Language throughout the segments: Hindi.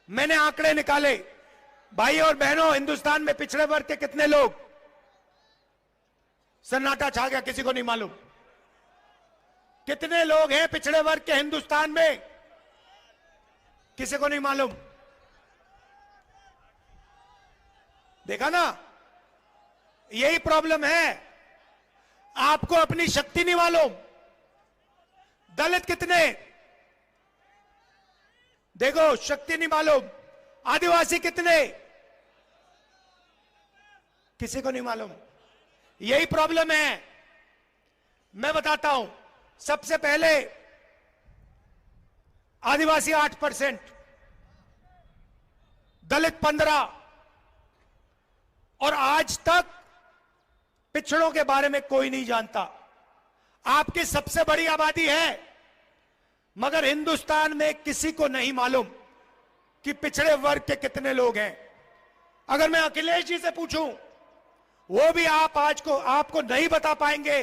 मैंने आंकड़े निकाले, भाई और बहनों, हिंदुस्तान में पिछड़े वर्ग के कितने लोग? सन्नाटा छा गया, किसी को नहीं मालूम। कितने लोग हैं पिछड़े वर्ग के हिंदुस्तान में? किसी को नहीं मालूम। देखा ना, यही प्रॉब्लम है, आपको अपनी शक्ति नहीं मालूम। दलित कितने? देखो, शक्ति नहीं मालूम। आदिवासी कितने? किसी को नहीं मालूम। यही प्रॉब्लम है। मैं बताता हूं, सबसे पहले आदिवासी 8%, दलित 15%, और आज तक पिछड़ों के बारे में कोई नहीं जानता। आपकी सबसे बड़ी आबादी है, मगर हिंदुस्तान में किसी को नहीं मालूम कि पिछड़े वर्ग के कितने लोग हैं। अगर मैं अखिलेश जी से पूछूं, वो भी आपको नहीं बता पाएंगे,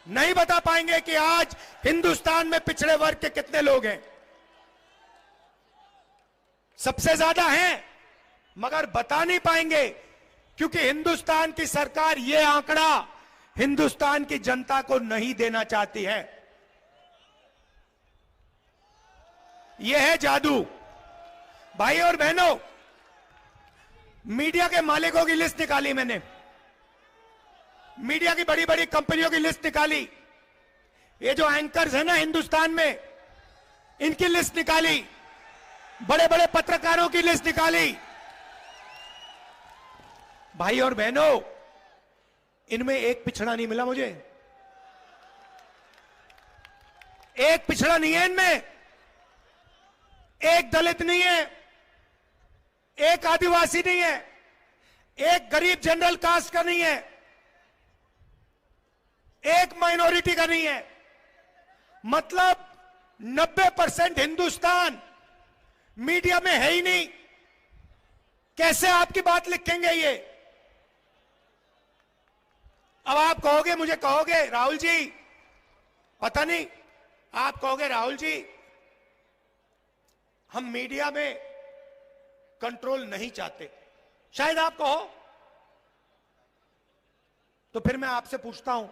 नहीं बता पाएंगे कि आज हिंदुस्तान में पिछड़े वर्ग के कितने लोग हैं। सबसे ज्यादा हैं, मगर बता नहीं पाएंगे, क्योंकि हिंदुस्तान की सरकार यह आंकड़ा हिंदुस्तान की जनता को नहीं देना चाहती है। यह है जादू। भाई और बहनों, मीडिया के मालिकों की लिस्ट निकाली मैंने, मीडिया की बड़ी बड़ी कंपनियों की लिस्ट निकाली, ये जो एंकर्स है ना हिंदुस्तान में, इनकी लिस्ट निकाली, बड़े बड़े पत्रकारों की लिस्ट निकाली। भाई और बहनों, इनमें एक पिछड़ा नहीं मिला मुझे। एक पिछड़ा नहीं है इनमें, एक दलित नहीं है, एक आदिवासी नहीं है, एक गरीब जनरल कास्ट का नहीं है, एक माइनॉरिटी का नहीं है। मतलब 90% हिंदुस्तान मीडिया में है ही नहीं। कैसे आपकी बात लिखेंगे ये? अब आप कहोगे, मुझे कहोगे राहुल जी, पता नहीं, आप कहोगे राहुल जी हम मीडिया में कंट्रोल नहीं चाहते, शायद आप कहो। तो फिर मैं आपसे पूछता हूं,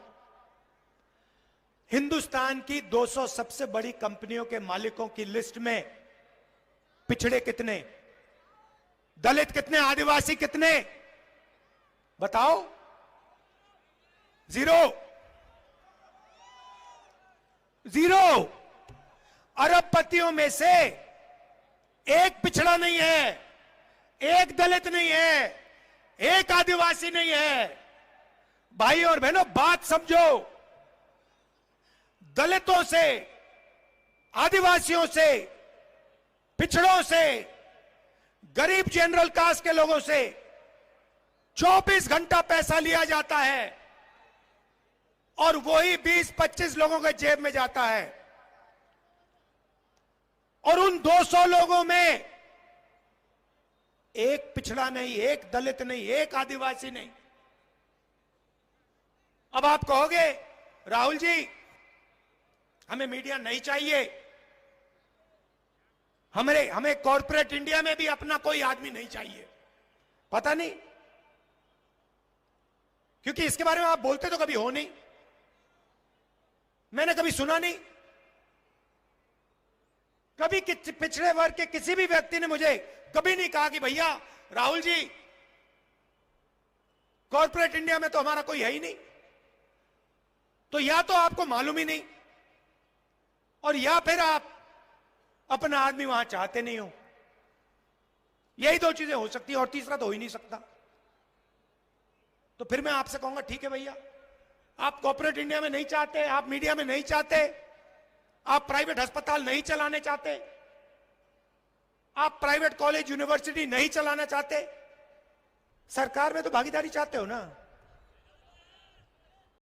हिंदुस्तान की 200 सबसे बड़ी कंपनियों के मालिकों की लिस्ट में पिछड़े कितने, दलित कितने, आदिवासी कितने? बताओ। जीरो। जीरो। अरबपतियों में से एक पिछड़ा नहीं है, एक दलित नहीं है, एक आदिवासी नहीं है। भाई और बहनों, बात समझो। दलितों से, आदिवासियों से, पिछड़ों से, गरीब जनरल कास्ट के लोगों से 24 घंटा पैसा लिया जाता है और वही 20-25 लोगों के जेब में जाता है। और उन 200 लोगों में एक पिछड़ा नहीं, एक दलित नहीं, एक आदिवासी नहीं। अब आप कहोगे राहुल जी हमें मीडिया नहीं चाहिए, हमें कॉर्पोरेट इंडिया में भी अपना कोई आदमी नहीं चाहिए। पता नहीं, क्योंकि इसके बारे में आप बोलते तो कभी हो नहीं, मैंने कभी सुना नहीं। कभी पिछड़े वर्ग के किसी भी व्यक्ति ने मुझे कभी नहीं कहा कि भैया राहुल जी कॉर्पोरेट इंडिया में तो हमारा कोई है ही नहीं। तो या तो आपको मालूम ही नहीं, और या फिर आप अपना आदमी वहां चाहते नहीं हो। यही दो चीजें हो सकती है, और तीसरा तो हो ही नहीं सकता। तो फिर मैं आपसे कहूंगा ठीक है भैया, आप कॉर्पोरेट इंडिया में नहीं चाहते, आप मीडिया में नहीं चाहते, आप प्राइवेट अस्पताल नहीं चलाने चाहते, आप प्राइवेट कॉलेज यूनिवर्सिटी नहीं चलाना चाहते, सरकार में तो भागीदारी चाहते हो ना।